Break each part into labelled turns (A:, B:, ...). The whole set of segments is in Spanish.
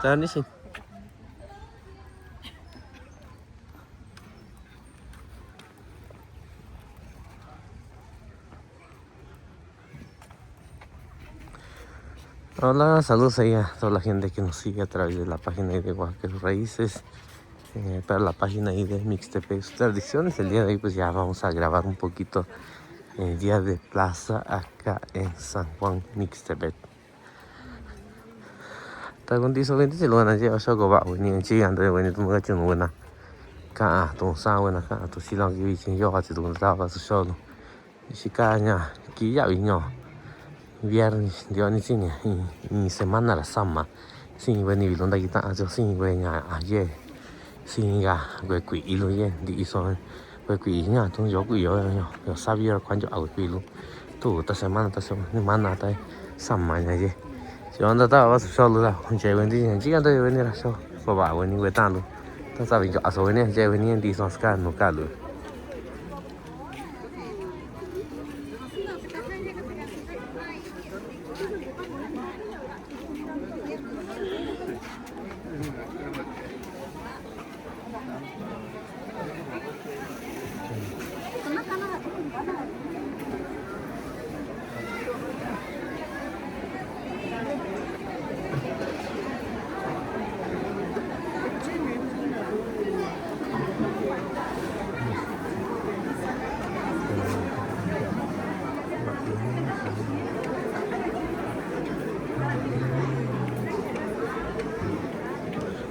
A: Tanishin. Hola, saludos ahí a toda la gente que nos sigue a través de la página de Oaxaca Raíces, para la página ahí de Mixtepec Sus Tradiciones. El día de hoy pues ya vamos a grabar un poquito el día de plaza acá en San Juan Mixtepec. Tagon diso vente si lo van a llevar a go ba ni en chi ande when tu ga chun wena ka to sa wena ka to si lang gi chin yo ha chi tu da ba su sho no si ka nya ki ya wi nyo viernes dio ni chin ni semana la sama sin we ni vi lo da gi ta jo sin we nya a ye sin ga we qui lo ye di so we qui nya tu yo qui yo sa vi quan jo au qui lu tu ta semana ni mana ta sama nya ye希望他到我手里了，这问题几个都有问题了，说说吧，问题会打路，他这边就说问题，这问题地上是干路干路。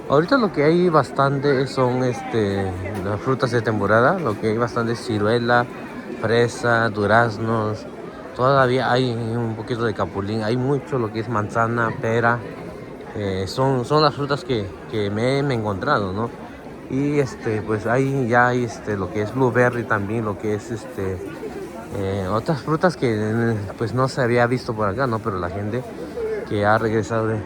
A: Ahorita lo que hay bastante son las frutas de temporada, lo que hay bastante es ciruela, fresa, duraznos, todavía hay un poquito de capulín, hay mucho lo que es manzana, pera, son las frutas que me he encontrado, ¿no? Y pues ahí ya hay lo que es blueberry también, lo que es otras frutas que pues no se había visto por acá, ¿no? Pero la gente que ha regresado de...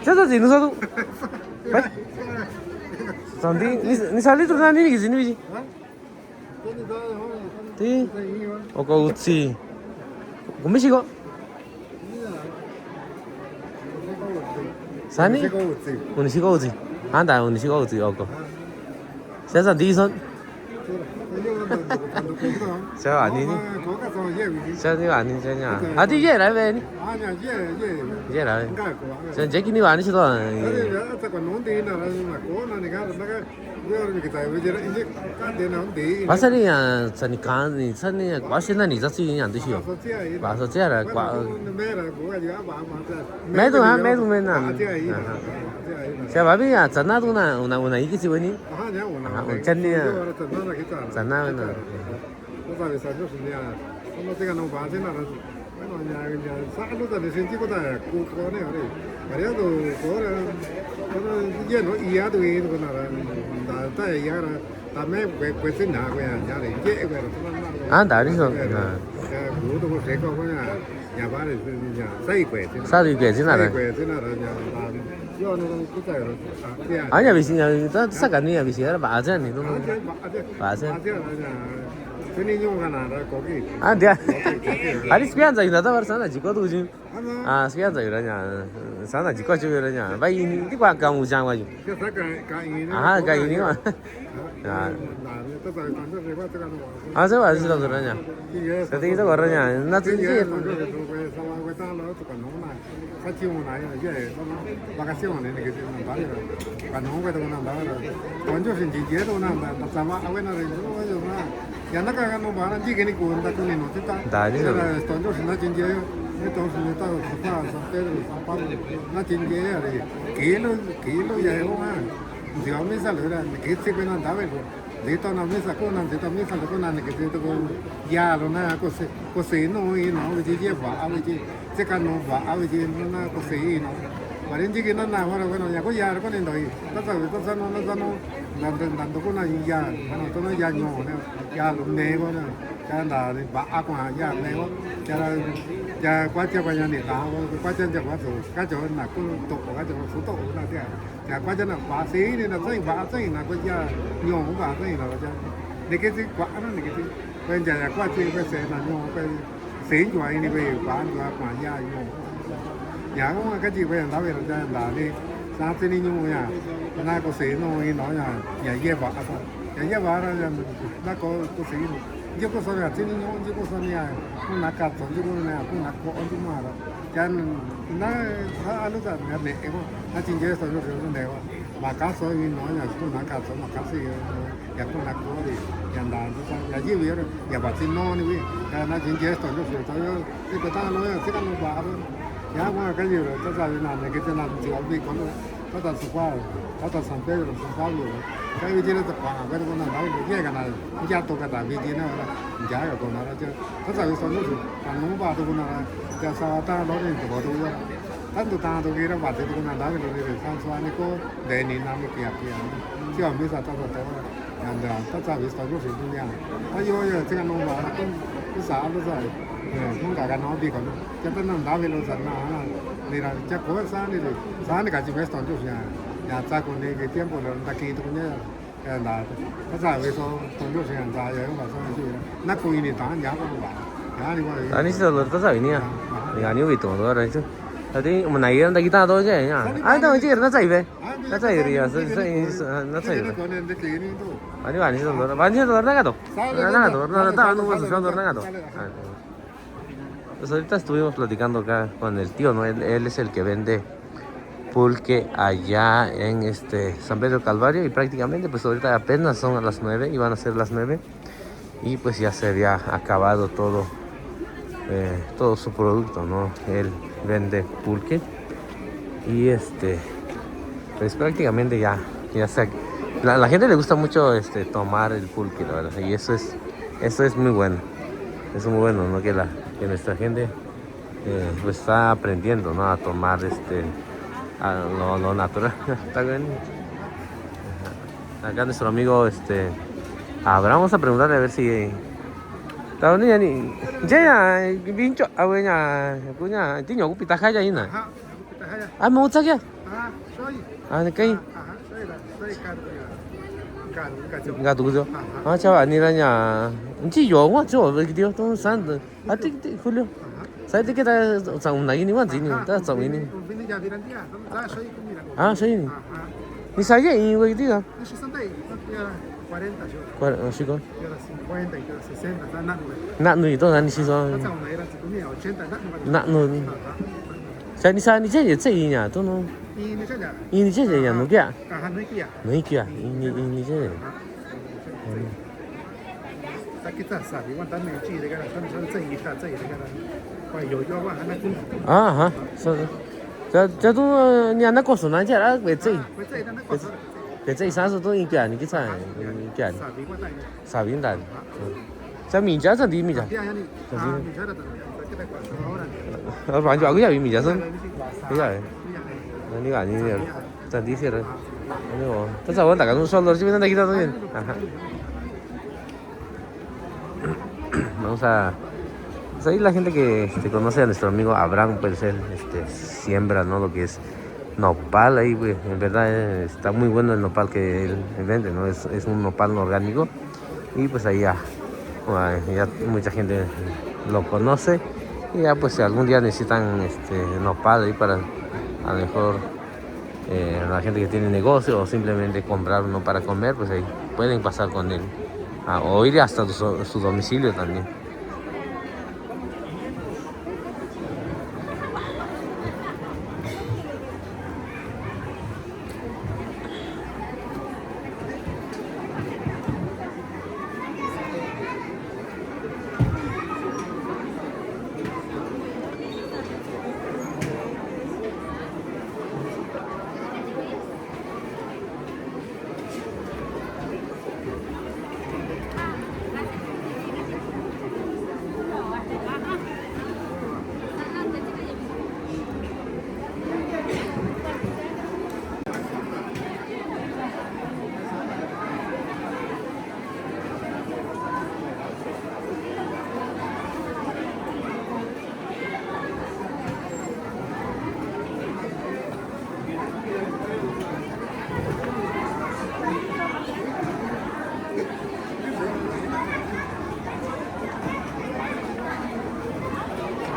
A: Chata, no sabes. Santi, ni sali tu nani ni kisi ni biji. Ti, oko utsi. Gumishiko. Sani? Unishiko utsi. Anda, unishiko utsi oko. Siapa Santi son? Siapa ani ni? Siapa ani siapa? Adi ye lah ni. Ye lah. Siapa jadi ni ani siapa? Pasal ni sani kan ni sani kuasa ni jadi ni yang tu sih. Pasal je lah kuasa. Medu ha medu mana? Siapa ni ya? Sana tu na una iki sih ni. Macam ni ya. Sana mana? Bueno, ya salo da senti ko da ku ko ne ore variado ko ya no ya do ir ko na da ta ya ra ta me que sin na ko ya le ye ko ah da ri so
B: na ku do ko se ko ya ba le ya
A: sai que sin na
B: ya yo no ku ta ya
A: aña vecina ta sacan ni vecina ba aja ni no ba aja 아, 네. 아니 스피안자 이나다 버서나 지고도 좀. 아, 스피안자 이러냐. 사나 지고 좀 이러냐. 바이 니 과 강 우장 와지. 아, 가이니 와. 아. 아, 저 와지도 그러냐. 그때 이거 그러냐. 나 진짜
B: vacaciones que se nos vale cuando no puedo nada cuando se entiende una pasaba a buena ya no cagan no van a llegar ni cuenta con ni no está cuando se no entiende entonces no está San Pedro San Pablo no entiende kilo ya es una Dios me saluda que se ven andar dito na mesa con dito mesa con que dito con ya lo na cose no y no je va a je se can no va a je no na cose no parin ji na na bueno ya ko ya ko ni doi ta no dando con ya bueno to no ya no ya lo ne ko na ya da ba a kwa ya ne ko ya qua cha ya ni ta qua cha ja qua su ka jo na ko to ka jo su to na dia ya qua cha na ba si ni na sai ba sai na ko ya nyo ba sai na ko cha ni ke si qua na ni ke si ben ja qua chi ko se na nyo ko se jo ai ni be ba qua ya nyo nhà cũng cái gì bây giờ về là đi sáng thế đi nhưng mà na có sĩ nó nói là nhà dê vợ nhà dê vợ là na có sĩ chứ có sao là thế nhưng chứ có sao nhà cũng nát cắt xong chứ cũng là cũng nát có ăn chứ mà cho nên na anh lúc đó nhà này em na chính chế xong rồi nó đều mà cá sấu như nói là cũng nát cắt xong mà cá sĩ nhà cũng nát có đi nhà đàn chứ sao nhà dê về rồi nhà bà xin no đi na chính chế xong rồi tới cái người ta nói là cái ăn bà ya bueno que yo to sa na ne que tena si va bi con to ta su qua to ta San Pedro San Pablo que vi tiene to pa a ver con na que llega na ya to que ta vi tiene ya yo con na yo to sa so no pa no ba to con na ya sa ta no de to to yo tanto tanto que era parte con na da que de San Juan ko de ni na me que aquí si a mí sa ta to anda to sa vi sto yo si ni ya yo yo这个弄吧跟啥都在không cả cái nó đi còn chắc chắn là đào về lâu dần là này là chắc có sáng này cả chỉ phải toàn chút nhà cha còn này cái tiệm của nó đặc kỳ tôi nhớ là nó ra về sau toàn chút nhà ra rồi mà sao chứ nó coi này tán giá của bạn giá đi qua
A: 아니 진짜 너 따서 있냐? 내가 아니고 있던 거 알아? 어디 뭐 나이는 다 기타 도 이제 야. 아니 너 이제 나 자이베. 나 자이리야. 나 자이. 아니 아니 너 많이 너 나가도. 나가도. 나 no no 나가도. Pues ahorita estuvimos platicando acá con el tío, ¿no? Él es el que vende pulque allá en San Pedro Calvario y prácticamente pues ahorita apenas son a las 9, iban a ser las 9 y pues ya se había acabado todo su producto, ¿no? Él vende pulque y pues prácticamente ya se... La gente le gusta mucho tomar el pulque, la verdad, y eso es muy bueno. Es muy bueno, ¿no? Que nuestra gente pues está aprendiendo, ¿no? A tomar lo natural. Está bien. Acá nuestro amigo Abraham, vamos a preguntarle a ver si tao ni ni ya vincho a ver ya punya tiño cũng pita khai na à một chắc kia à cái gà tú rồi à chào anh là nhà chỉ có quá chỗ vậy điều tôi sáng được à tí khulio sai tí cái ta trồng này ni mà gì ni ta trồng này ni à sai ni ni sai cái vậy tí à
B: 40
A: sí con
B: 50 60
A: nặng người tôi là ni sao nặng người sai ni sai ni chơi nhà tôi nó ini chơi nhà nó kia nó kia ini chơi à hả sao这都你那告诉人家了，别别这三十多一件，你给啥？一件傻饼蛋，在米家这里米家，老板就个米家生，个呀，那你看你在地铁了，那个，他在我大概都说了，这边那几多人，vamos a pues ahí la gente que conoce a nuestro amigo Abraham, pues él siembra, ¿no? Lo que es nopal ahí, pues, en verdad está muy bueno el nopal que él vende, ¿no? Es un nopal orgánico y pues ahí ya mucha gente lo conoce y ya pues si algún día necesitan nopal ahí para a lo mejor la gente que tiene negocio o simplemente comprar uno para comer, pues ahí pueden pasar con él o ir hasta su domicilio también.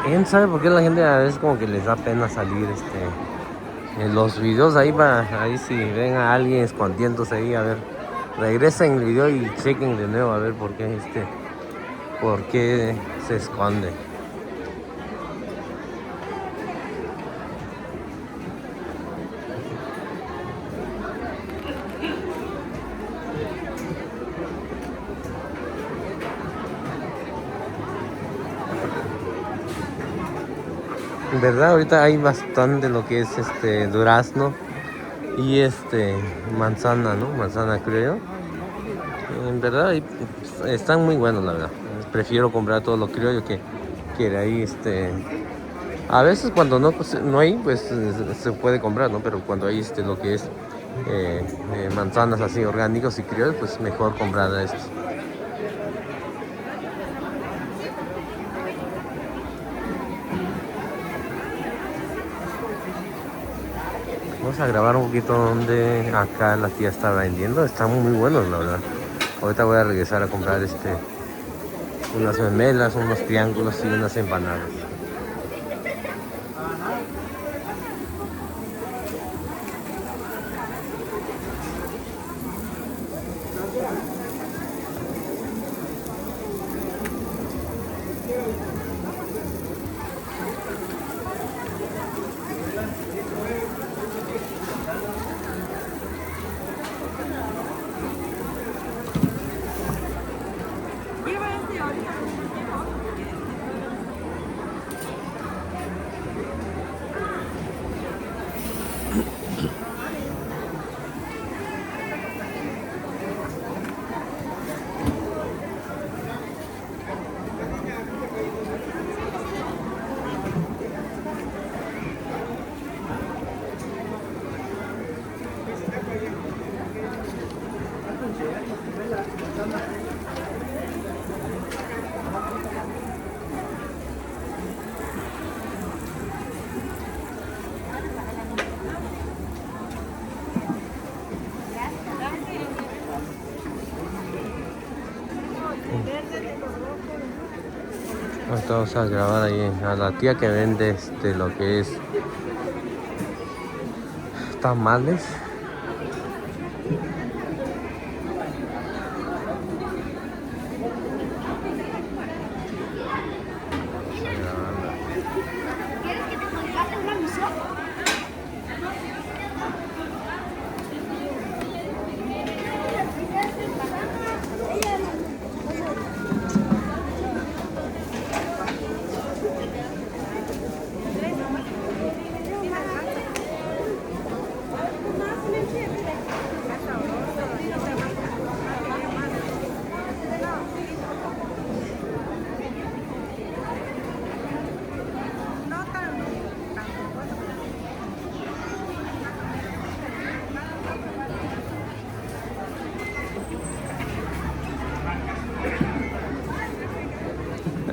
A: quién sabe por qué la gente a veces como que les da pena salir en los videos ahí ahí si ven a alguien escondiéndose ahí, a ver, regresen el video y chequen de nuevo a ver por qué se esconde. En verdad ahorita hay bastante lo que es durazno y manzana, ¿no? Manzana creo. En verdad están muy buenos, la verdad. Prefiero comprar todo lo criollo que de ahí a veces cuando no hay pues se puede comprar, ¿no? Pero cuando hay lo que es manzanas así orgánicos y criollos, pues mejor comprar estos. Vamos a grabar un poquito donde acá la tía está vendiendo. Están muy buenos, la verdad. Ahorita voy a regresar a comprar unas memelas, unos triángulos y unas empanadas. Vamos a grabar ahí a la tía que vende lo que es tamales.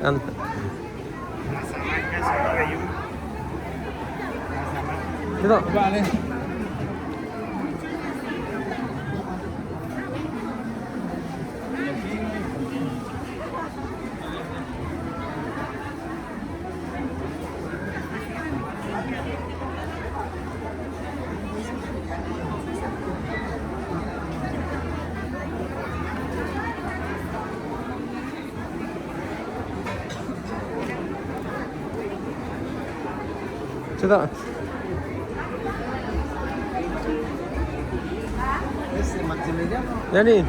A: Anda. Itu,
B: Vale.
A: Coba. Yani.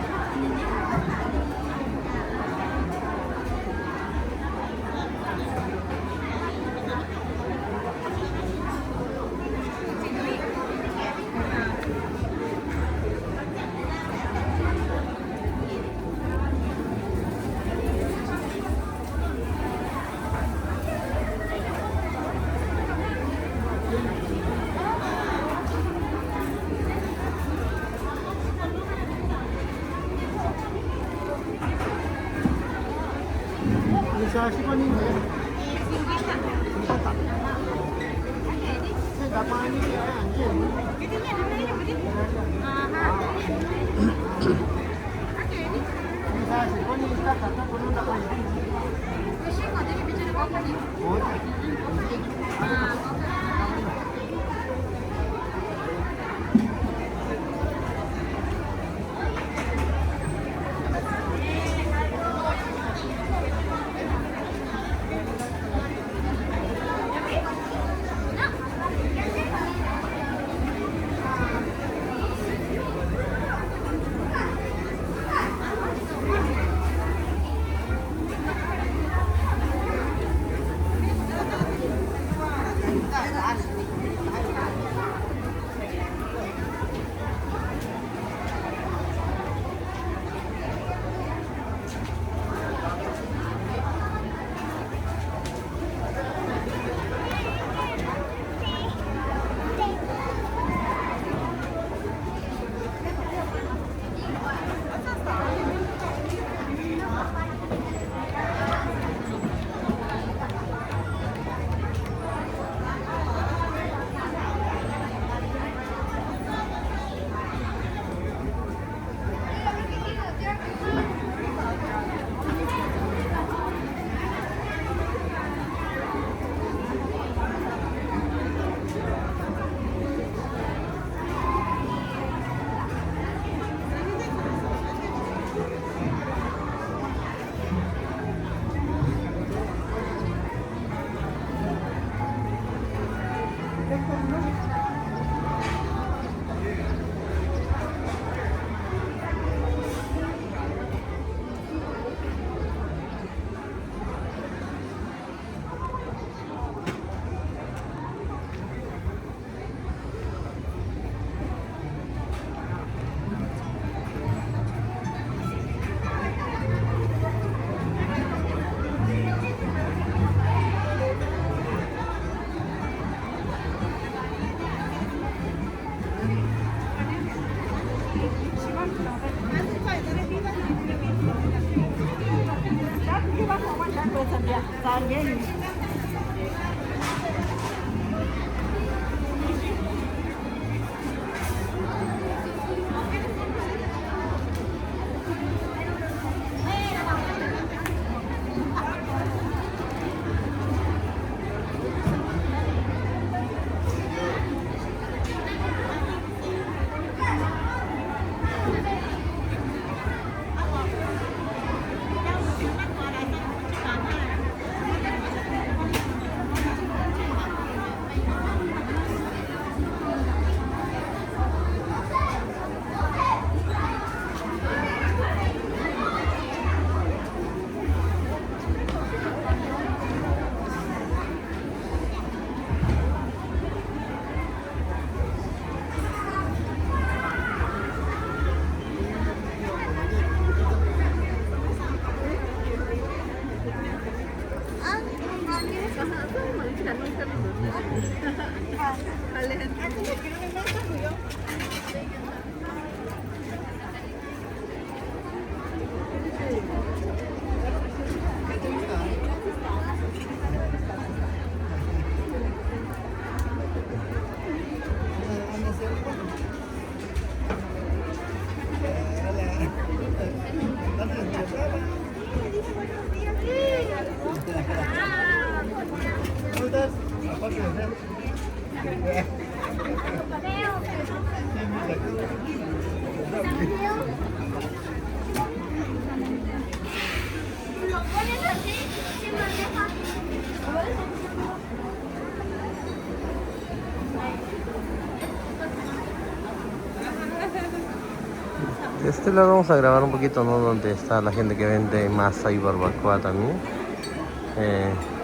A: De este lado vamos a grabar un poquito, ¿no? Donde está la gente que vende masa y barbacoa también.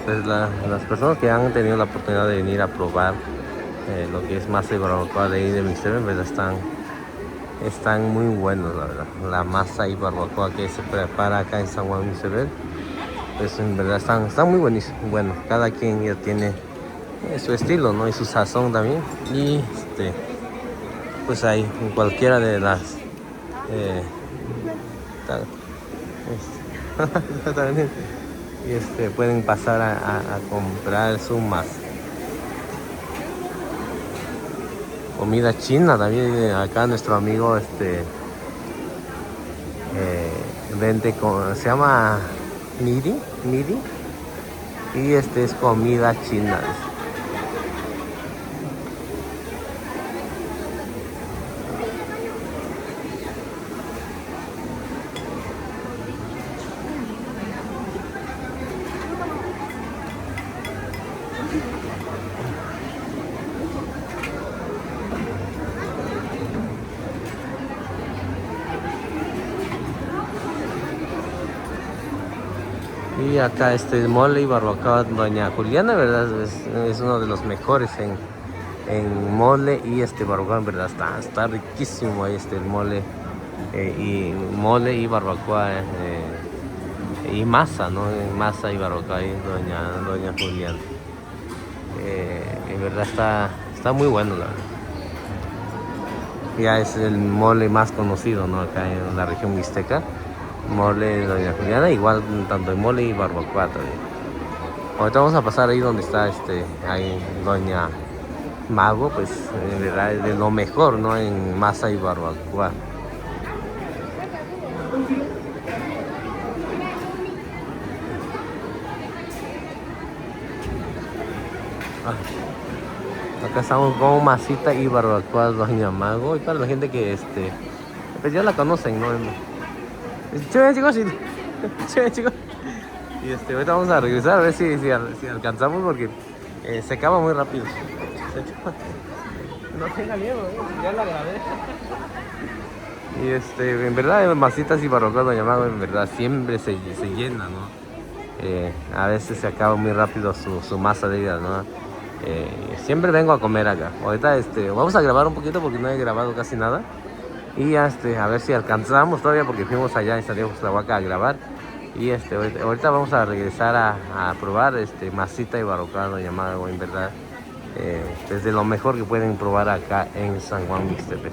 A: Pues las personas que han tenido la oportunidad de venir a probar lo que es masa y barbacoa de ahí de Mr. Ben, pues están muy buenos, la verdad. La masa y barbacoa que se prepara acá en San Juan Mr. Ben, pues en verdad están muy buenísimos. Bueno, cada quien ya tiene su estilo, ¿no? Y su sazón también. Y pues ahí en cualquiera de las y pueden pasar a comprar su masa. Comida china también. Acá nuestro amigo vende se llama midi, y es comida china. Y acá mole y barbacoa Doña Juliana, ¿verdad? Es uno de los mejores en mole y barbacoa, en verdad está riquísimo ahí el mole, y barbacoa, y masa, ¿no? Masa y barbacoa ahí Doña Juliana. En verdad está muy bueno, la verdad. Ya es el mole más conocido, ¿no? Acá en la región mixteca. Mole de Doña Juliana, igual tanto en mole y barbacoa también. Ahorita vamos a pasar ahí donde está ahí Doña Mago, pues en verdad es de lo mejor, ¿no? En masa y barbacoa. Acá estamos con masita y barbacoa Doña Mago, y para la gente que pues ya la conocen, ¿no? Chévere, chicos, chévere, chicos. Y ahorita vamos a regresar a ver si alcanzamos, porque se acaba muy rápido. No tenga miedo, ya la grabé. Y en verdad masitas y barbacoa Doña Mago, en verdad siempre se llena, ¿no? A veces se acaba muy rápido su masa de ella, ¿no? Siempre vengo a comer acá. Ahorita vamos a grabar un poquito porque no he grabado casi nada. Y a ver si alcanzamos todavía, porque fuimos allá en San Diego Tlahuaca a grabar. Y ahorita vamos a regresar a probar masita y barbacoa Doña Mago, en verdad. Es de lo mejor que pueden probar acá en San Juan Mixtepec.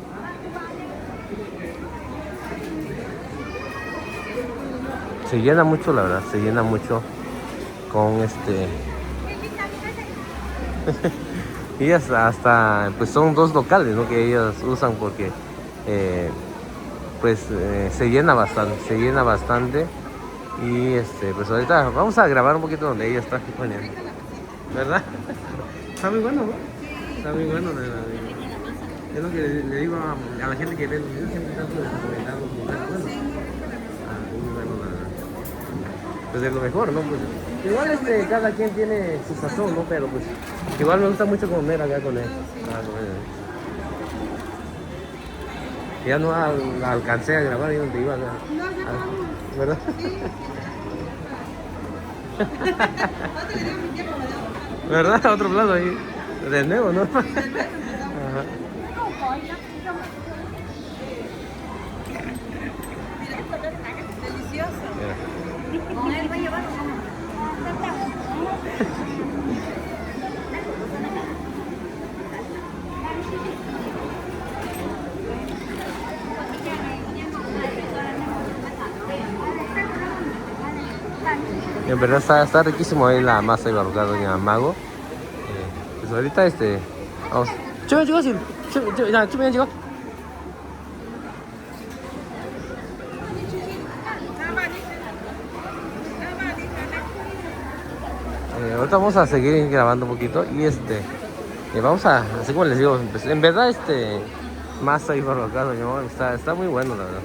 A: Se llena mucho, la verdad, se llena mucho con y hasta pues son dos locales, ¿no? Que ellos usan porque se llena bastante y pues ahorita vamos a grabar un poquito donde ella está poniendo, ¿verdad? Está muy bueno, ¿no? Está muy bueno, la verdad. Es lo que le digo a la gente que ve los videos, siempre trato de recomendar los lugares buenos. Muy bueno, la verdad. Pues es lo mejor, ¿no? Pues igual cada quien tiene su sazón, ¿no? Pero pues igual me gusta mucho comer acá con él. Con él. Ya no alcancé a grabar ahí donde iba, ¿verdad? ¿Verdad? A otro lado ahí. De nuevo, ¿no? Ajá.
C: Delicioso.
A: Mira.
C: Con él va a llevar.
A: En verdad está riquísimo ahí la masa y barbacoa Doña Mago. Pues ahorita vamos. ¡Chume, llegó! ¡Sí! ¡Chume, llegó! Ahorita vamos a seguir grabando un poquito y vamos así como les digo, pues, en verdad masa y barbacoa Doña Mago está muy bueno, la verdad.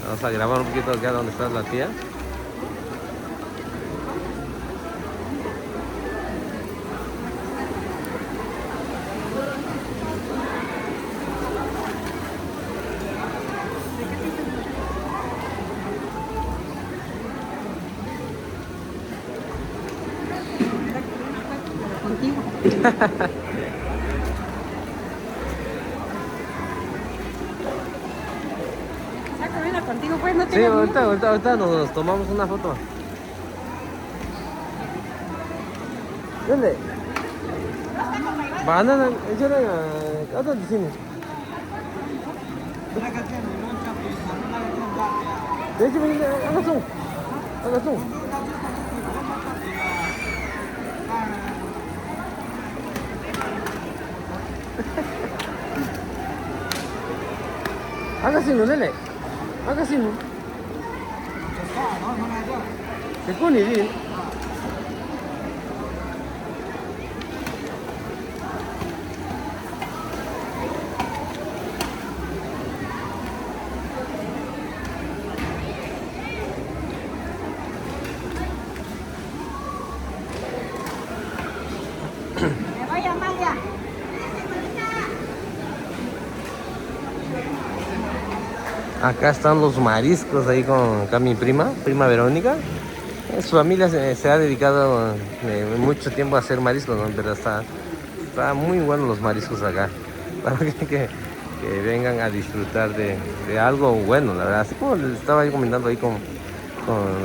A: Vamos a grabar un poquito acá donde está la tía.
C: Contigo pues no
A: Sí, ahorita nos tomamos una foto. ¿Dónde? Banana, ¿dónde decimos? De hecho, hagas un. Hagas uno, Nele. Hagas uno. ¿Qué con él?
C: Me va a llamar ya.
A: Acá están los mariscos ahí con acá mi prima Verónica. Su familia se ha dedicado mucho tiempo a hacer mariscos, ¿no? Pero está muy buenos los mariscos acá. Para que vengan a disfrutar de algo bueno, la verdad. Así como les estaba yo comentando ahí con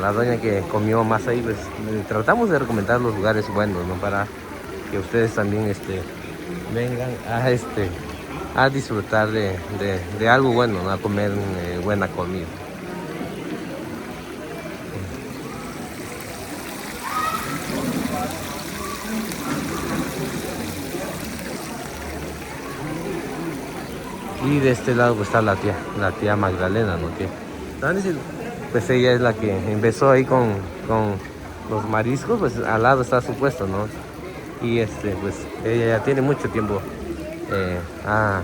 A: la doña que comió más ahí, pues tratamos de recomendar los lugares buenos, ¿no? Para que ustedes también vengan a disfrutar de algo bueno, ¿no? A comer buena comida. Y de este lado pues está la tía Magdalena, ¿no? Pues ella es la que empezó ahí con los mariscos, pues al lado está su puesto, ¿no? Y pues ella ya tiene mucho tiempo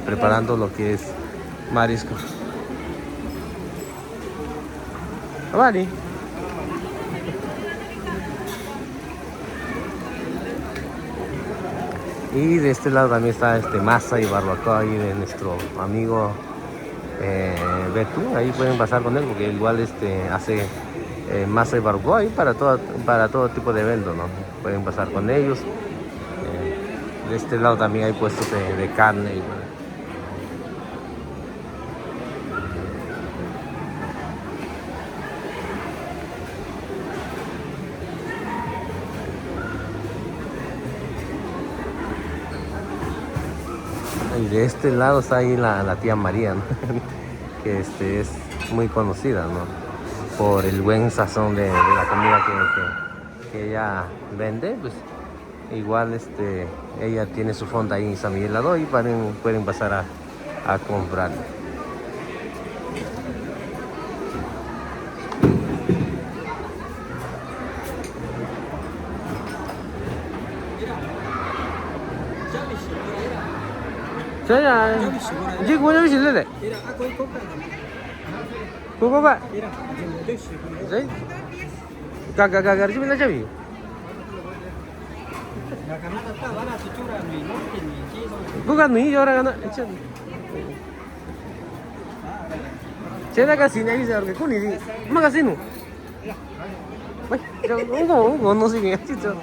A: preparando lo que es mariscos. Vale. Y de este lado también está masa y barbacoa ahí de nuestro amigo Betu. Ahí pueden pasar con él porque igual hace masa y barbacoa ahí para todo tipo de evento, ¿no? Pueden pasar con ellos. De este lado también hay puestos de carne. Y de este lado está ahí la tía María, ¿no? Que es muy conocida, ¿no? Por el buen sazón de la comida que ella vende, pues igual ella tiene su fonda ahí en San Miguel Lado y pueden pasar a comprar. 저야 이제 고려 실래 그거가 저희 가가가가 지금 나 잡이 그거 누이 저라가나 제가 가시냐 이제 그렇게 군이 막아시노 저 이거 no sé 진짜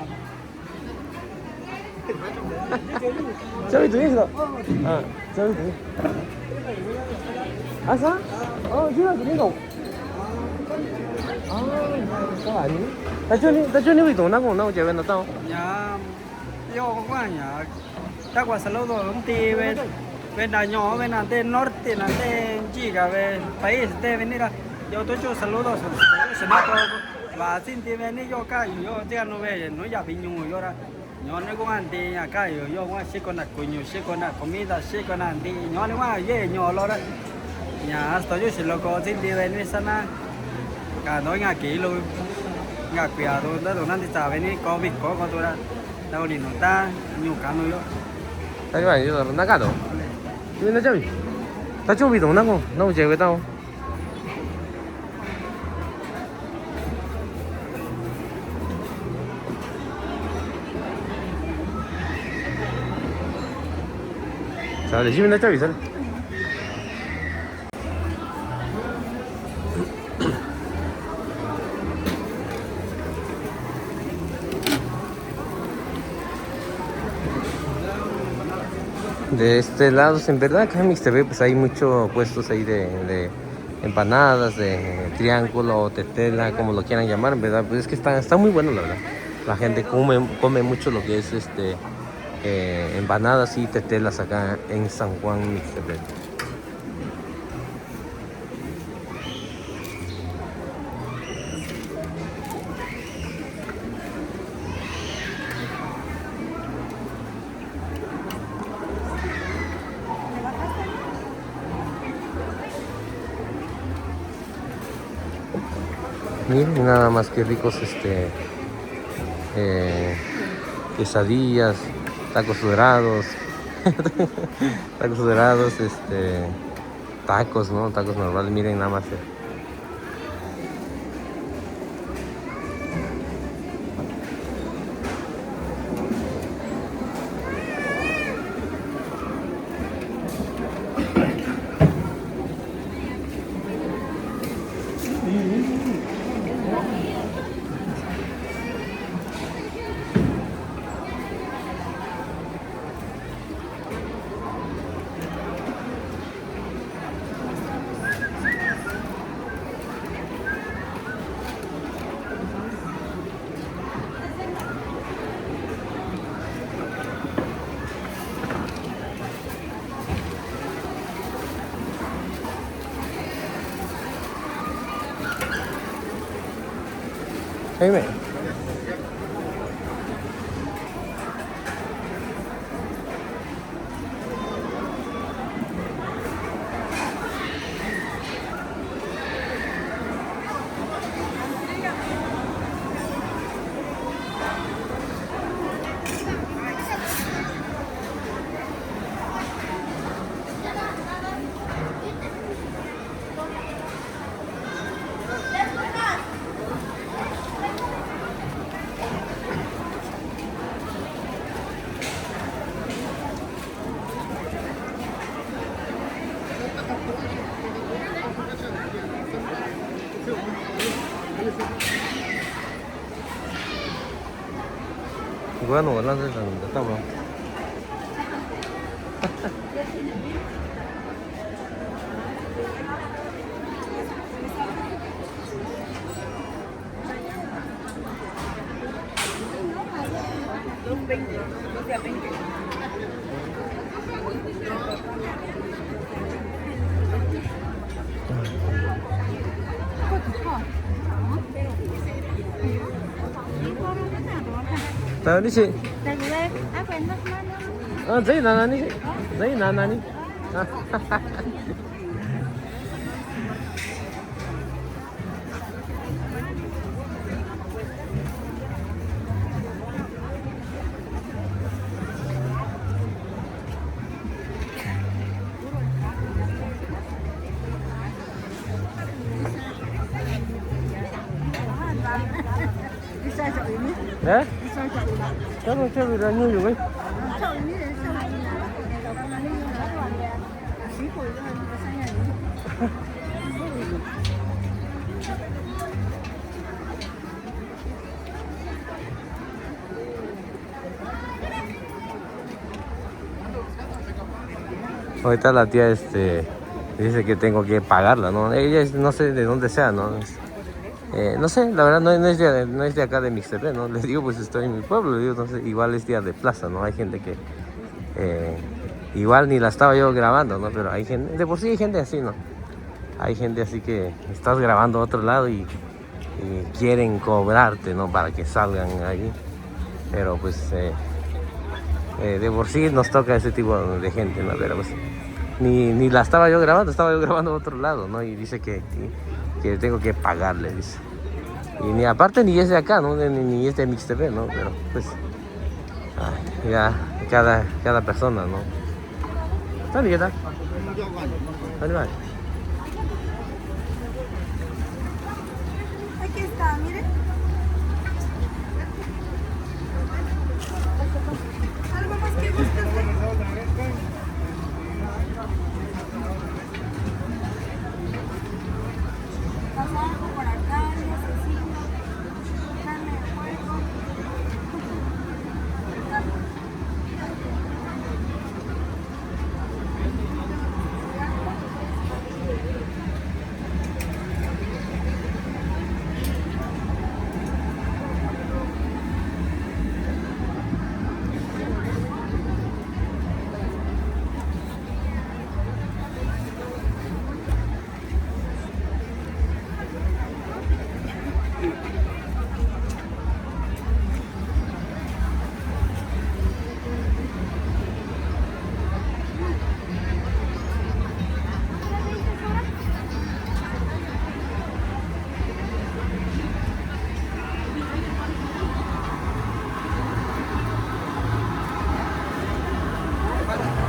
A: 저기 두 있어. 저기 두. 아사? 지금 두 개가. có ảnh. Ta chưa nếu bị tổn năng của nó chạy về nó tao.
D: Nhà yo có nhà ta qua salo rồi công ty về đà nhỏ về nàn tên norte thì nàn tên chỉ cả về país tên về nè yo tôi cho salo rồi sẽ nó có và xin tiền về nè yo cả yo tiền nó về nó giả bình nhung yo ra nhỏ nó cũng ăn thì nhà cả yo qua sẽ còn đặt của nhiều sẽ còn đặt comida sẽ còn ăn thì nhỏ nó qua dễ nhỏ lo đó nhà tôi cho sẽ lo có xin tiền về nè sana cả nói ngà kỹ luôn ngà quẹo thôi đó rồi nanti trả về nè có vịt có con tôi ra đâu đi nó ta nhiều cá nuôi đó.
A: Tại vậy giờ nó cả đâu? Nó chơi. Ta chưa bị tổn năng không? Nó chạy với tao. 자, 내 집에 나 저기 있어. De este lado, en verdad, acá en Mixtepec pues hay muchos puestos ahí de empanadas, de triángulo o tetela, como lo quieran llamar, en verdad, pues es que está muy bueno, la verdad. La gente come mucho lo que es empanadas y tetelas acá en San Juan, Mixtepec. Miren nada más que ricos quesadillas, tacos dorados, tacos, ¿no? Tacos normales, miren nada más. Hey man. Bueno, las de estamos. Tahu ni sih.
C: Dan juga apa enak mana?
A: Ah, saya nana ni sih. Saya nana ni.
C: Bisa cak ini?
A: Eh?
C: Bisa cak ini?
A: Kalau saya dah nyu juga.
C: Cak ini cak ini. Kalau mana yang ada ada. Siapa itu yang rasanya ini?
A: Ahorita la tía dice que tengo que pagarla, ¿no? Ella no sé de dónde sea, ¿no? No sé, la verdad no es de acá de Mixtepec, ¿no? Les digo, pues estoy en mi pueblo, digo, no sé, igual es día de plaza, ¿no? Hay gente que igual ni la estaba yo grabando, ¿no? Pero hay gente, de por sí hay gente así, ¿no? Hay gente así que estás grabando a otro lado y quieren cobrarte, ¿no? Para que salgan ahí. Pero pues de por sí nos toca ese tipo de gente, ¿no? Pero pues ni la estaba yo grabando a otro lado, ¿no? Y dice que tengo que pagarle, dice. Y ni aparte ni es de acá, ¿no? Ni es de Mixtepec, ¿no? Pero pues ya cada persona, ¿no? Está bien, ¿está? Vale.
C: Aquí está, mire. ¿Algo más que guste hacer? ¿Pasa algo por acá? Necesito. Dame fuego.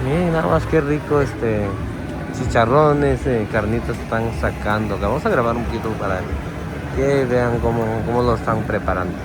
A: Miren, nada más que rico chicharrones, carnitas están sacando. Vamos a grabar un poquito para que vean cómo lo están preparando.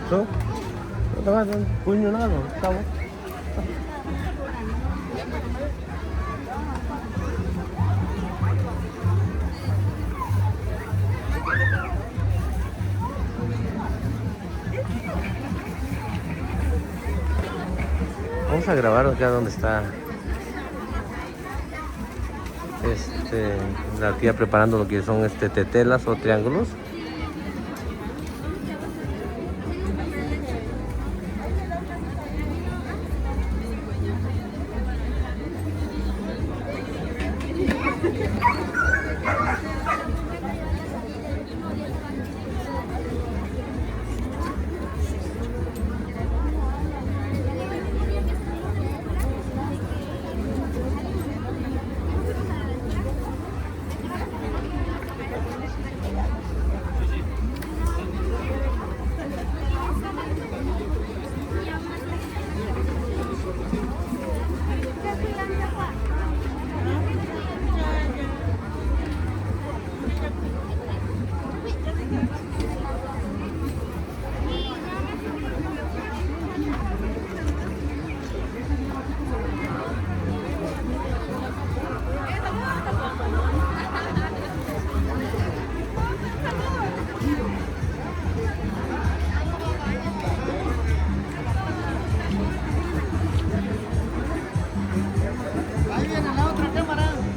A: So, puño nada, estamos. Vamos a grabar acá donde está la tía preparando lo que son tetelas o triángulos.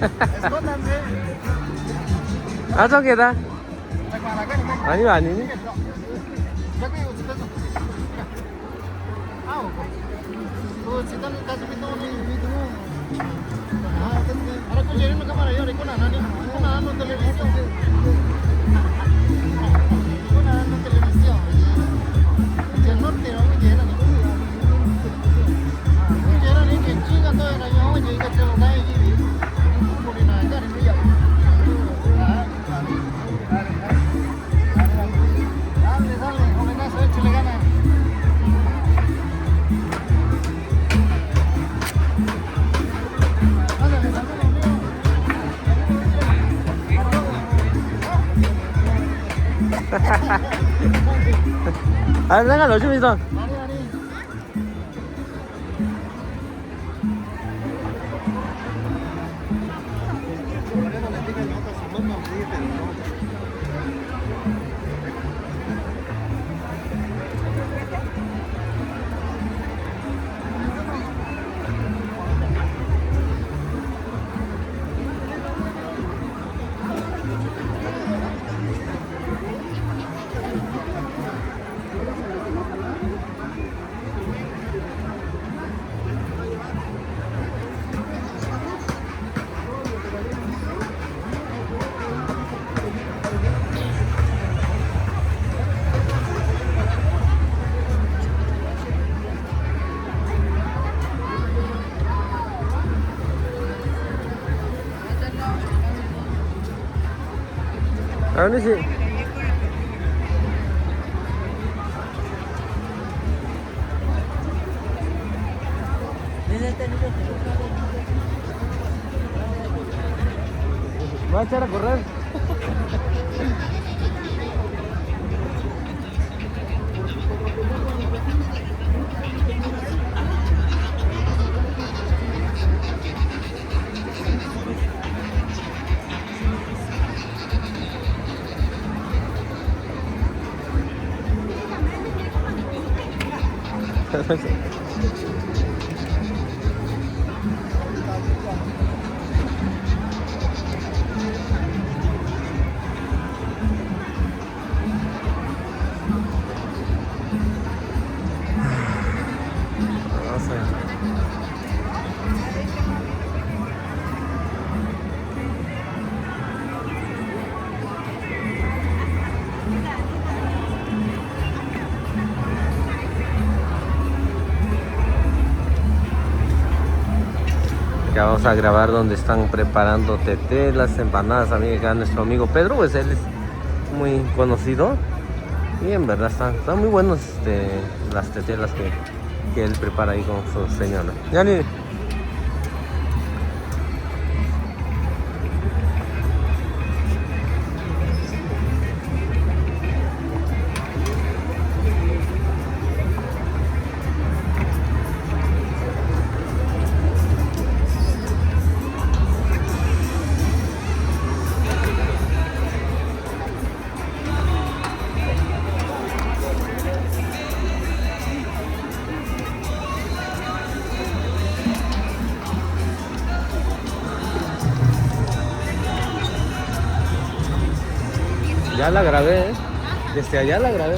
B: Escóndanse.
A: 아 저기다.
B: Para acá, para acá.
A: 아니 아니니.
B: Ya que usted no. Ah, तो सीधन का भी तो नहीं तो हां अरे कुछ एरिया में cámara yo con nani con nano televisión con nano televisión que no te lo llega ni llega ni que chinga todo era yo oye que te lo da y por nada ya ni ya dale dale jovenazo échale ganas.
A: 아 내가 너 좀 있어. 아니 씨. Va a echar a correr. Ya vamos a grabar donde están preparando teté, las empanadas, amiga, acá nuestro amigo Pedro, pues él es muy conocido y en verdad están muy buenos las tetelas que él prepara ahí con su señora. Yani. Ya la grabé, ¿eh? Desde allá la grabé.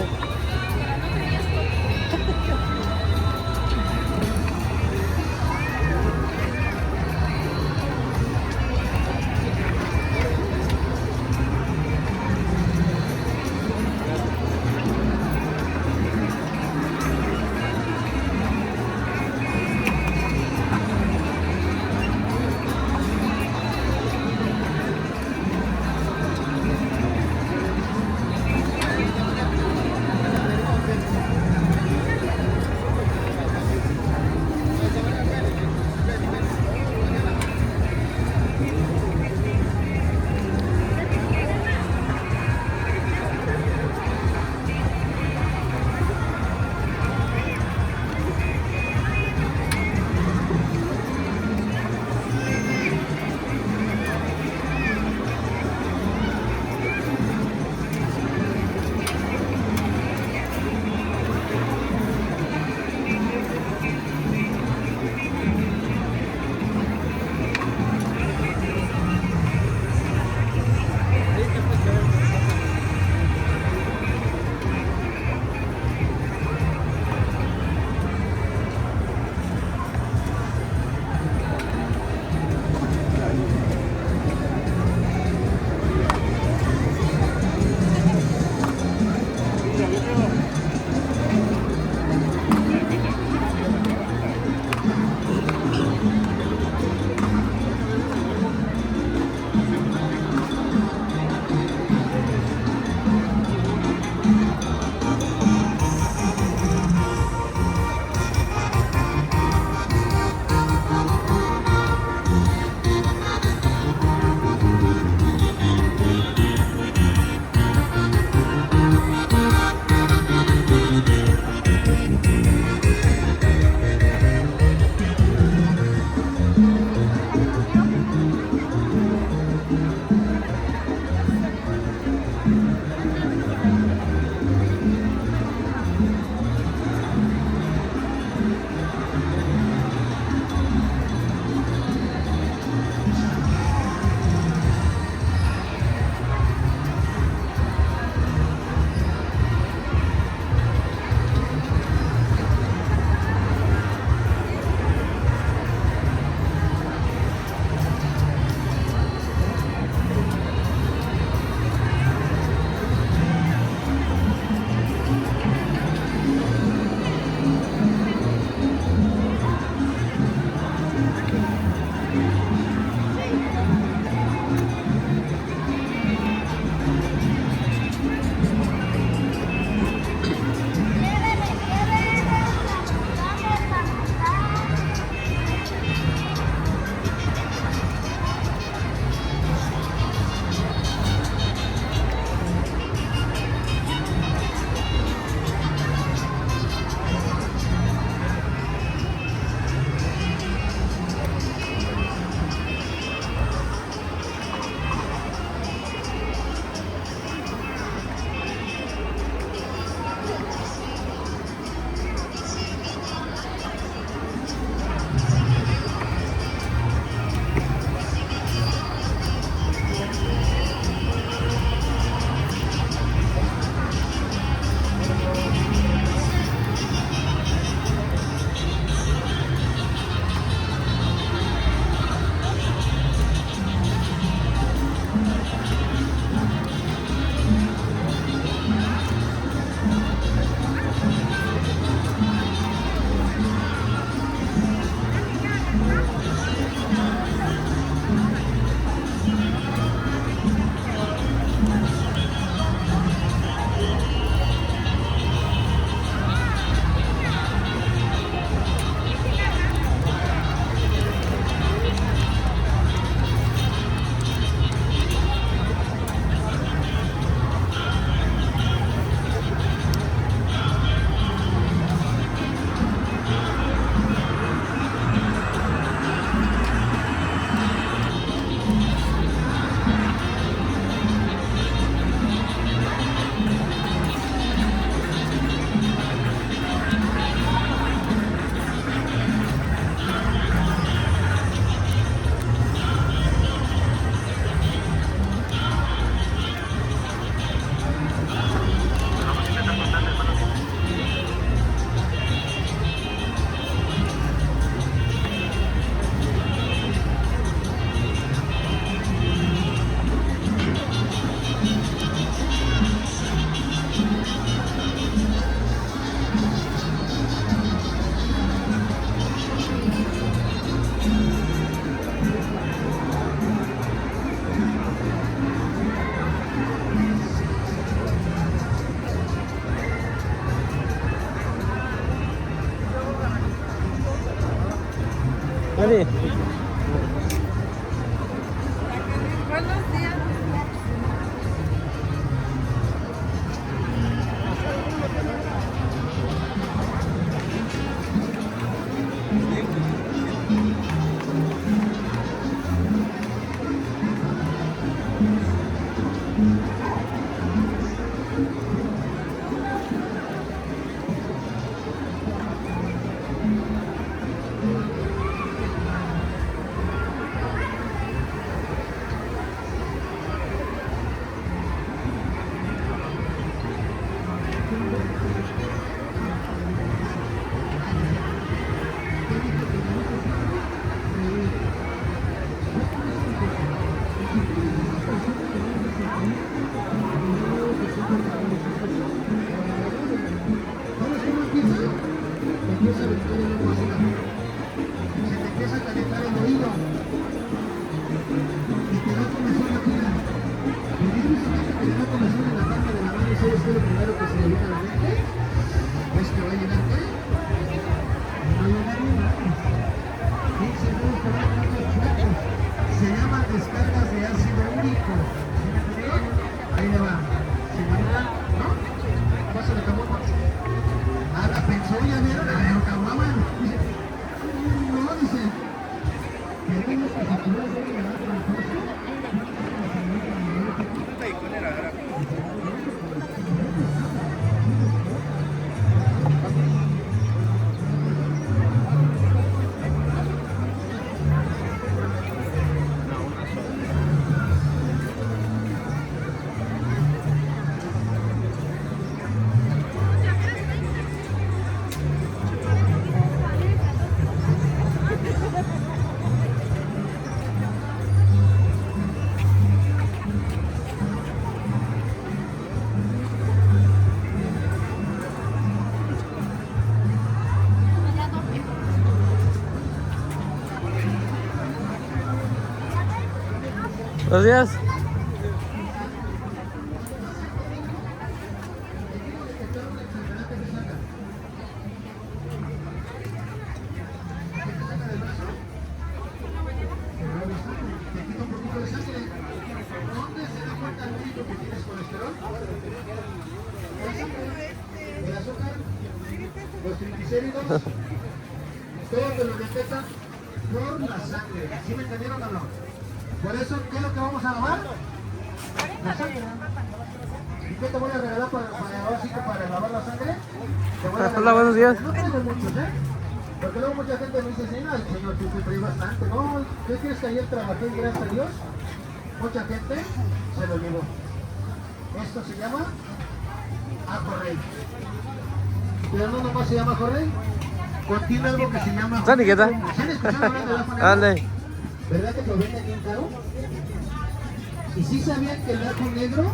A: Yani.
E: Se llaman descargas de ácido úrico. Ahí le va. ¿No? Pásale, cabrón. Ahora pensó, ya vieron, a ver, cabrón. No, dice.
A: Buenos días.
E: Los triglicéridos, todo te lo detectan por la sangre. ¿Sí me entendieron o no? Por eso, ¿qué es lo que vamos a lavar? La sangre. ¿Y qué te voy a regalar para lavar la sangre? Te voy a regalar.
A: Hola, buenos días.
E: No traigo muchos, ¿eh? Porque luego mucha gente me dice, sí, ay, señor, tú traes bastante. No, ¿qué crees que ayer trabajé y gracias a Dios? Mucha gente se lo llevó. Esto se llama ajo rey. Pero no nomás se llama ajo rey. Contiene algo que se llama ajo
A: Sandy, ¿qué tal?
E: ¿Sí han escuchado hablar del ajo negro?
A: Ande.
E: ¿Verdad que lo venden bien caro? ¿Y sí sabían que el ajo negro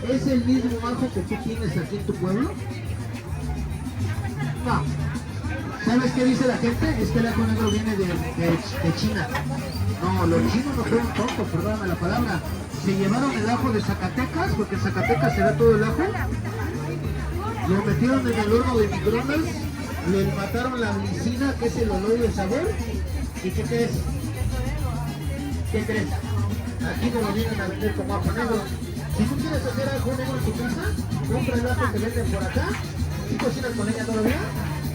E: es el mismo ajo que tú tienes aquí en tu pueblo? No. ¿Sabes qué dice la gente? Es que el ajo negro viene de China. No, los chinos no fueron tontos, perdóname la palabra. Se llevaron el ajo de Zacatecas, porque en Zacatecas se da todo el ajo. Lo metieron en el horno de microondas, le mataron la glicina, que es el olor y el sabor. ¿Y qué crees? ¿Qué crees? Aquí no lo vienen a vender como ajo negro. Si tú quieres hacer ajo negro en tu casa, compra el ajo que venden por acá. ¿Sí cocinas con ella todavía?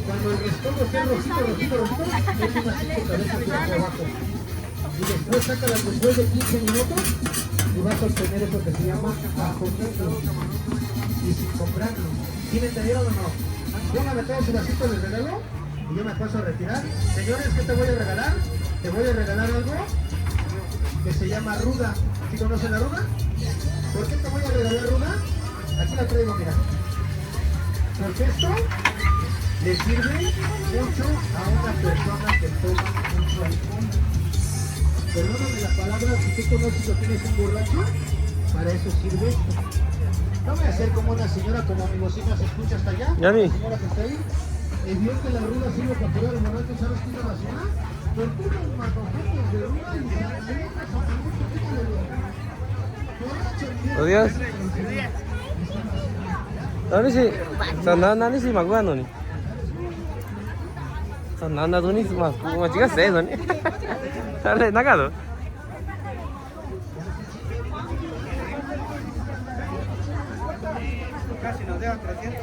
E: Cuando el estómago esté rojito, es unas 5 cabezas de ajo abajo. Y después sácalas después de 15 minutos y vas a obtener eso que se llama ajo negro. Y sin comprarlo. ¿Sí me entendieron o no? Póngame todo su vasito de regalo y yo me paso a retirar. Señores, ¿qué te voy a regalar? Te voy a regalar algo que se llama ruda. ¿Sí conocen la ruda? ¿Por qué te voy a regalar ruda? Aquí la traigo, mira. Porque esto le sirve mucho a una persona que toma mucho alcohol. Perdóname la palabra, si tú conoces o tienes un borracho, para eso sirve esto. No voy a hacer como una señora, como mi bocina se escucha hasta allá.
A: Yani.
E: La señora que está ahí, vio que la ruda sirve para curar el borracho. ¿Sabes qué hizo la señora? Con puros matojetes de ruda y
A: Buenos días. Nani sih? Sana nani sih maguan nih? なんだとにまあ間違ってのにあれ中の
B: Casi nos dejan 300.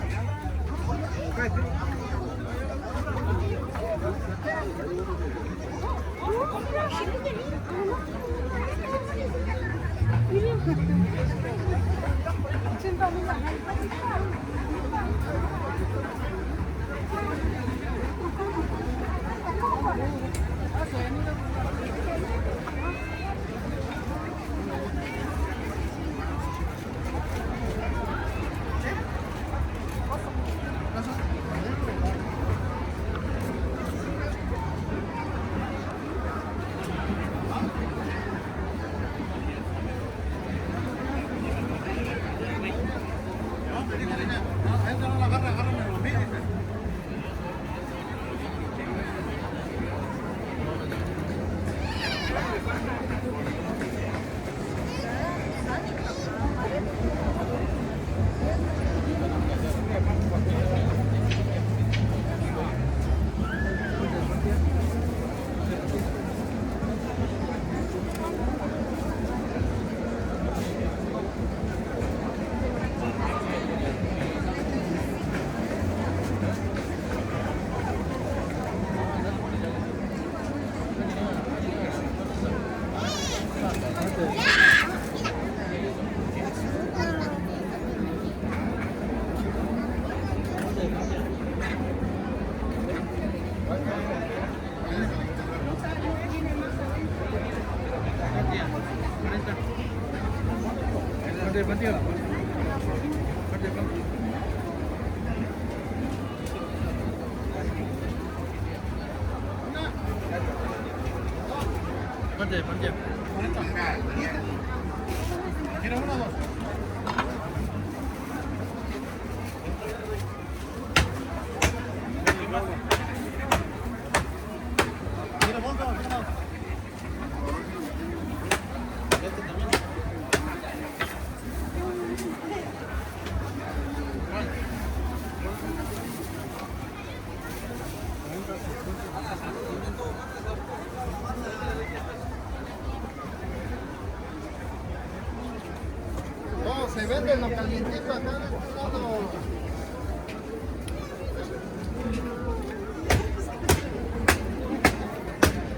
B: Se vende lo calientito acá en este lado.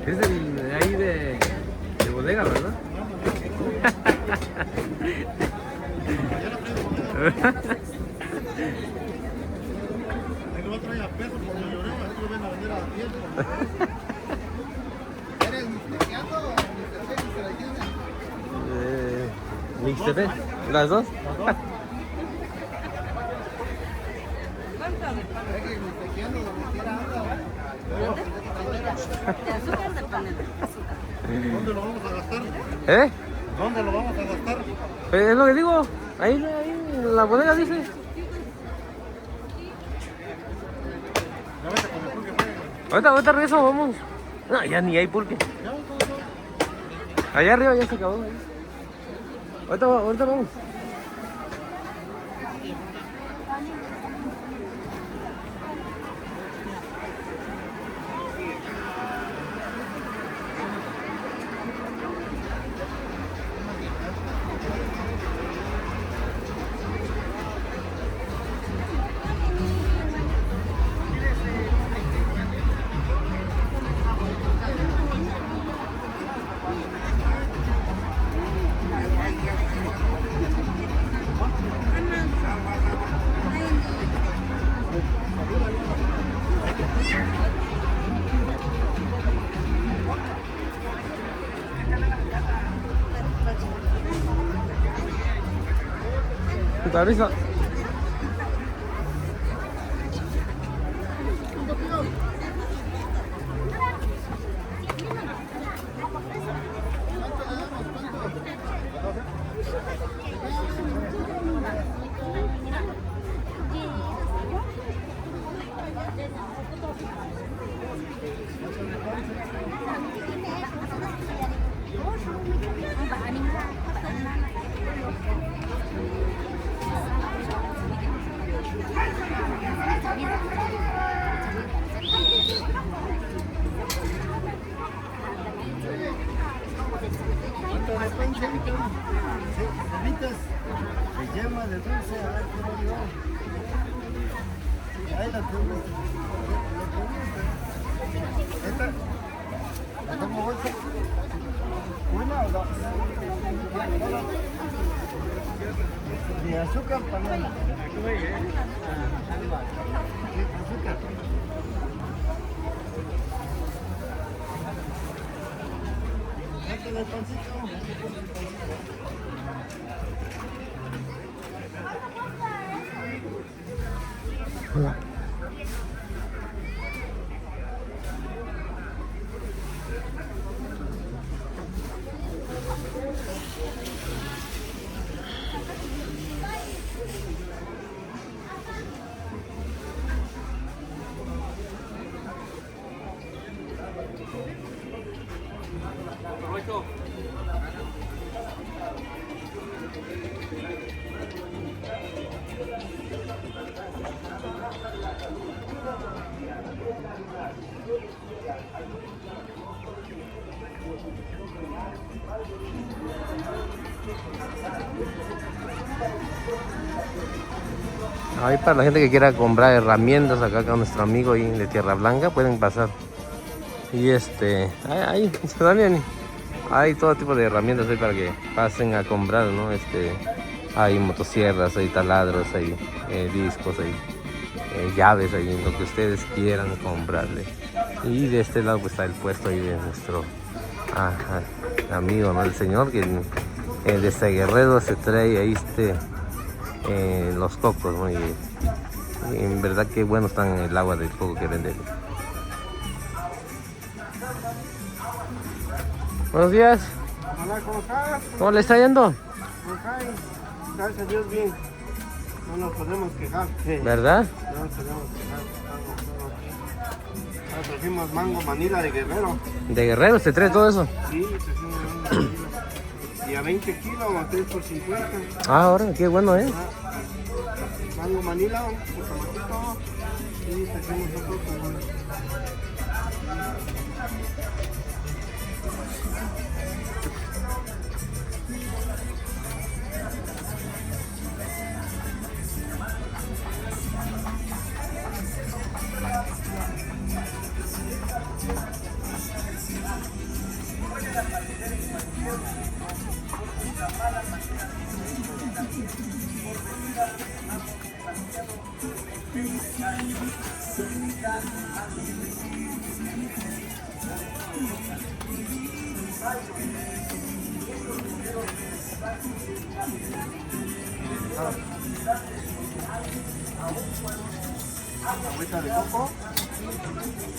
A: Es el de ahí de bodega, ¿verdad?
B: El otro ya peso por la llorona, esto lo ven a vender a 10. ¿Eres mixtequeando o
A: Mixtepe, ¿las dos?
B: ¿Dónde lo vamos a gastar?
A: ¿Eh?
B: ¿Dónde lo vamos a gastar?
A: Es lo que digo, ahí en la bodega dice.
B: Ya vete con el pulque, pues.
A: Ahorita regreso, vamos. No, ya ni hay pulque. Allá arriba ya se acabó. Ahorita vamos. Tarisa.
B: Evitas se llama de dulce, a ver cómo digo. Ahí la tengo. Esta, la tomo bolsa. ¿Una o dos? De azúcar panela. Azúcar. El pancito.
A: Hola. Ahí para la gente que quiera comprar herramientas acá con nuestro amigo ahí de Tierra Blanca pueden pasar. Y ahí Daniel, hay todo tipo de herramientas ahí para que pasen a comprar, ¿no? Hay motosierras, hay taladros, hay discos, hay llaves, ahí lo que ustedes quieran comprarle. Y de este lado pues está el puesto ahí de nuestro amigo, ¿no? El señor que desde Guerrero se trae ahí los cocos, ¿no? Y en verdad que bueno están el agua del coco que venden. Buenos días.
B: Hola, ¿cómo estás?
A: ¿Cómo le está yendo?
B: Ok, gracias a Dios bien. No nos podemos quejar.
A: ¿Verdad?
B: No nos podemos quejar. Ahora trajimos mango manila de Guerrero.
A: ¿De Guerrero se trae todo eso?
B: Sí, trajimos mango manila. Y a 20 kilos, a 3 por 50.
A: Ah, ahora, qué bueno,
B: Mango manila, un tomatito. Y trajimos otro tomate. Agüita de coco.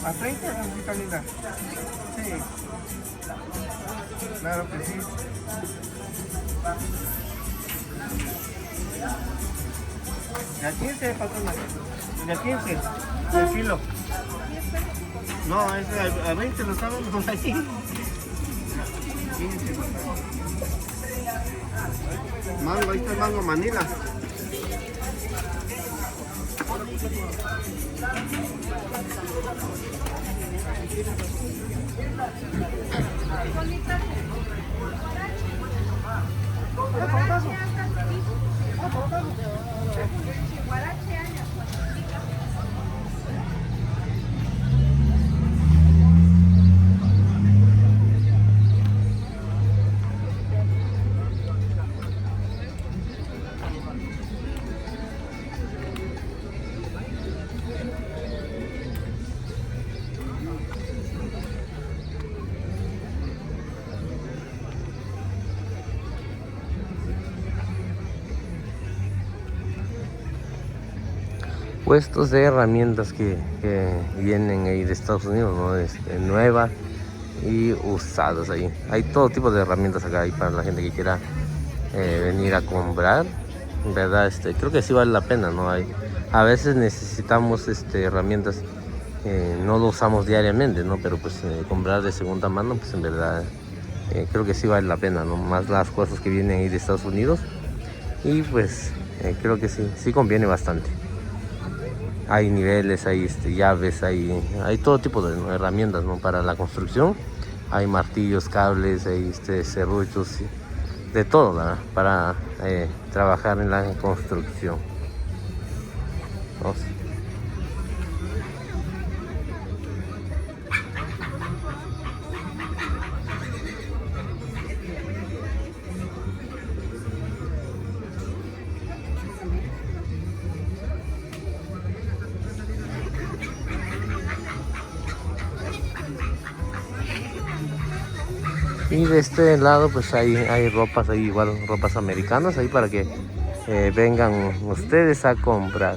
B: A 30, agüita linda. Sí. Claro que sí. De a 15, patrona. De a 15. El kilo. No, es a 20 lo sabemos ahí. 15. Mango, ahí está el mango manila.
A: Puestos de herramientas que vienen ahí de Estados Unidos, ¿no? Nueva y usadas ahí. Hay todo tipo de herramientas acá ahí para la gente que quiera venir a comprar. En verdad, creo que sí vale la pena, ¿no? A veces necesitamos herramientas, no lo usamos diariamente, ¿no? Pero pues comprar de segunda mano, pues en verdad creo que sí vale la pena, ¿no? Más las cosas que vienen ahí de Estados Unidos. Y pues creo que sí conviene bastante. Hay niveles, hay llaves, hay todo tipo de herramientas, ¿no? Para la construcción. Hay martillos, cables, hay serruchos, de todo, ¿verdad? Para trabajar en la construcción. Vamos. Y de este lado pues hay ropas ahí, igual ropas americanas ahí para que vengan ustedes a comprar.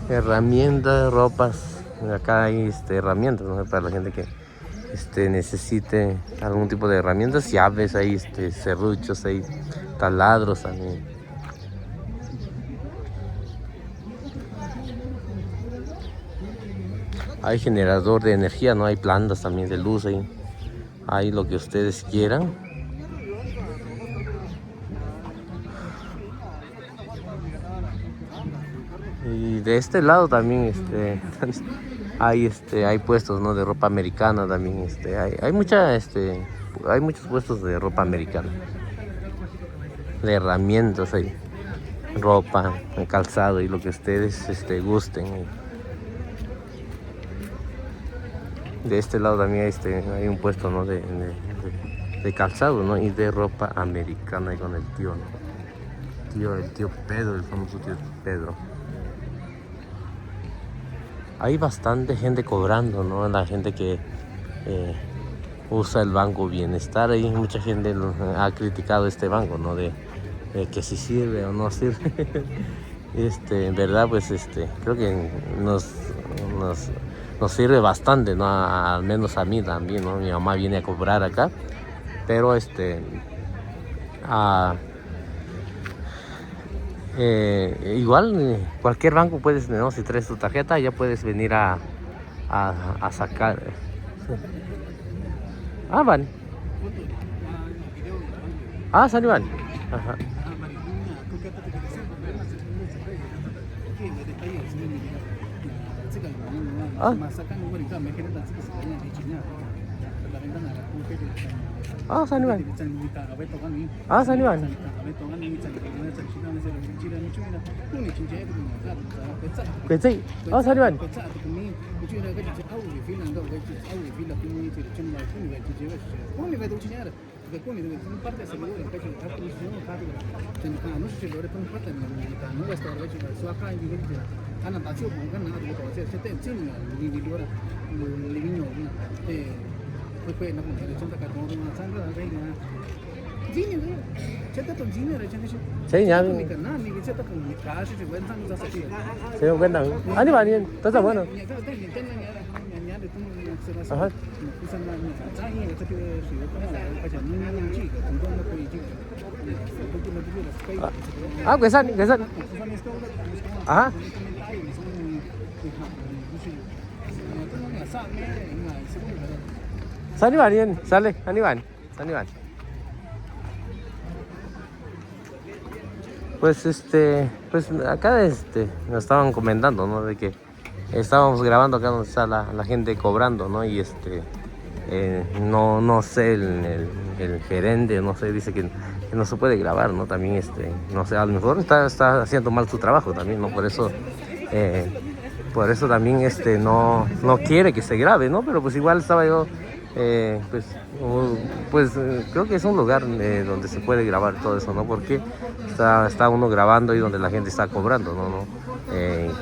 A: Herramientas, ropas, acá hay herramientas, ¿no? Para la gente que necesite algún tipo de herramientas, llaves, ahí serruchos, ahí taladros también. Hay generador de energía, no hay plantas también de luz ahí. Hay lo que ustedes quieran. Y de este lado también hay puestos, ¿no? De ropa americana también. Hay muchos puestos de ropa americana. De herramientas ahí. Ropa, calzado y lo que ustedes gusten. De este lado también hay un puesto, ¿no? de calzado, ¿no? Y de ropa americana y con el tío, ¿no? El tío Pedro, el famoso tío Pedro. Hay bastante gente cobrando, ¿no? La gente que usa el Banco Bienestar. Ahí mucha gente ha criticado este banco, ¿no? De que si sirve o no sirve. En verdad, pues creo que nos sirve bastante, ¿no? Al menos a mí también, ¿no? Mi mamá viene a cobrar acá, pero igual cualquier banco puedes, ¿no? Si traes tu tarjeta ya puedes venir a sacar. Van. Sani van. Ajá. Sani van. Sani van. 괜찮이. Sani van. Señor cuenta. 아니 está bueno. 계산. Ajá. Saniban, sale, Saniban. Pues pues acá nos estaban comentando, ¿no? De que estábamos grabando acá donde está la gente cobrando, ¿no? Y no sé, el gerente, no sé, dice que no se puede grabar, ¿no? También no sé, a lo mejor está haciendo mal su trabajo también, ¿no? Por eso también no quiere que se grabe, ¿no? Pero pues igual estaba yo creo que es un lugar donde se puede grabar todo eso, ¿no? Porque está uno grabando y donde la gente está cobrando, ¿no?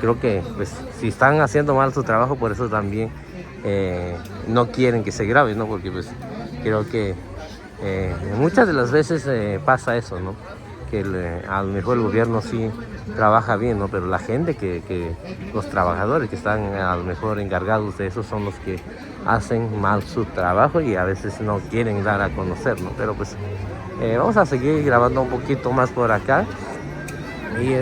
A: Creo que pues si están haciendo mal su trabajo, por eso también no quieren que se grabe, ¿no? Porque pues creo que muchas de las veces pasa eso, ¿no? Que a lo mejor el gobierno sí trabaja bien, ¿no? Pero la gente los trabajadores que están a lo mejor encargados de eso son los que hacen mal su trabajo y a veces no quieren dar a conocer, ¿no? Pero pues vamos a seguir grabando un poquito más por acá y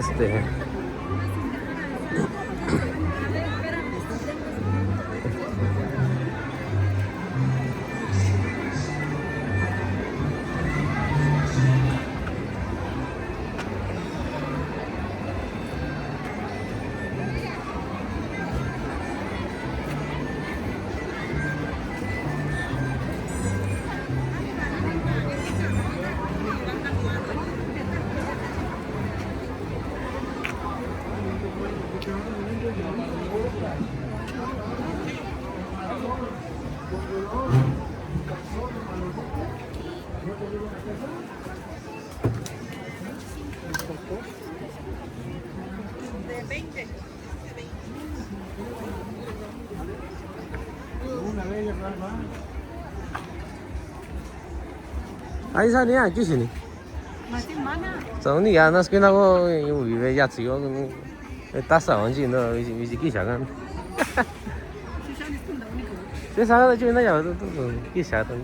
A: Ahí salía, ¿qué es ni? Son ni ganas que no yo vive ya只有打扫完去那几下干。这啥的就那样都一下都。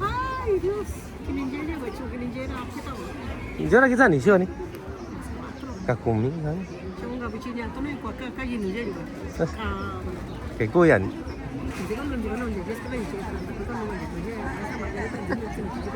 C: Ay, Dios. Kininjera, bacho, kininjera, apa tahu?
A: Yo kita ni siapa ni? Kakumi kan?
C: Siapa nggak bicara tu ni kuat kah kininjera juga.
A: Kayak goyan.
C: Jadi kan belum jalan, jadi sekarang itu kan belum jalan. Sama jadi tak